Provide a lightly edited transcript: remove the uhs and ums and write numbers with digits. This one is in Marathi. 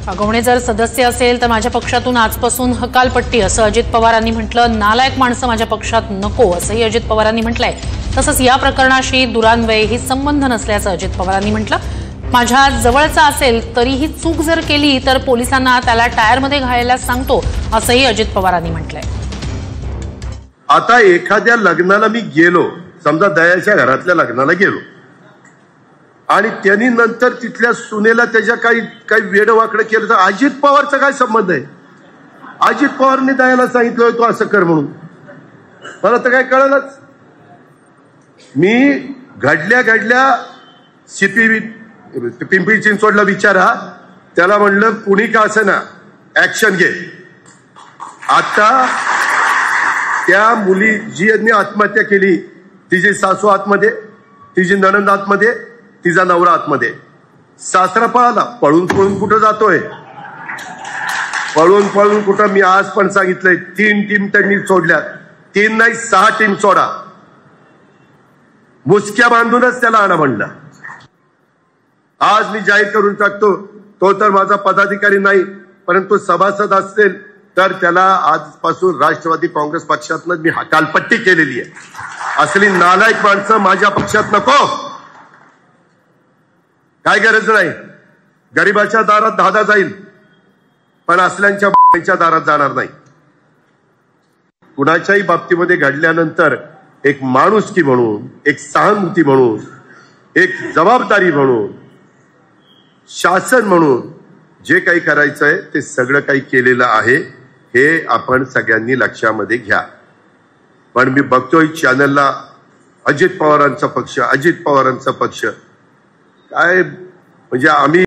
अगवणे जर सदस्य असेल तर माझ्या पक्षातून आजपासून हकालपट्टी असं अजित पवारांनी म्हटलं। नालायक माणसं माझ्या पक्षात नको असंही अजित पवारांनी म्हटलंय। तसंच या प्रकरणाशी दुरान्वयही संबंध नसल्याचं अजित पवारांनी म्हटलं। माझ्या जवळचा असेल तरीही चूक जर केली तर पोलिसांना त्याला टायरमध्ये घालायला सांगतो असंही अजित पवारांनी म्हटलंय। आता एखाद्या लग्नाला मी गेलो, समजा दयाच्या घरातल्या लग्नाला गेलो आणि त्यांनी नंतर तिथल्या सुनेला त्याच्या काही वेडवाकडं केलं तर अजित पवारचा काय संबंध आहे? अजित पवारने दयाला सांगितलं तू असं कर म्हणून, मला तर काय कळलंच। मी घडल्या सीपी पिंपरी चिंचवडला विचारा, त्याला म्हणलं कुणी का असं ना ऍक्शन घे। आता त्या मुली जी यांनी आत्महत्या केली, तिची सासू आतमध्ये, तिची नणंद आतमध्ये, तिचा नवरा आतमध्ये, सासरा पळाला। पळून कुठं जातोय? पळून कुठं? मी आज पण सांगितलंय 3 टीम त्यांनी सोडल्यात, 3 नाही 6 टीम सोडा, मुसक्या बांधूनच त्याला आणा म्हणलं। आज मी जाहीर करून टाकतो, तो तर माझा पदाधिकारी नाही, परंतु सभासद असेल तर त्याला आजपासून राष्ट्रवादी काँग्रेस पक्षातनं मी हकालपट्टी केलेली आहे। असली नालायक माणसं माझ्या पक्षात नको, काय गरज नाही। गरीबाच्या दारात धादा जाईल, पण असल्यांच्या दारात जाणार नाही। कुणाच्याही बाबतीमध्ये घडल्यानंतर एक माणुसकी म्हणून, एक सहानुभूती म्हणून, एक जबाबदारी म्हणून, शासन म्हणून जे काही करायचंय ते सगळं काही केलेलं आहे, हे आपण सगळ्यांनी लक्षामध्ये घ्या। पण मी बघतोय चॅनलला अजित पवारांचा पक्ष काय, म्हणजे आम्ही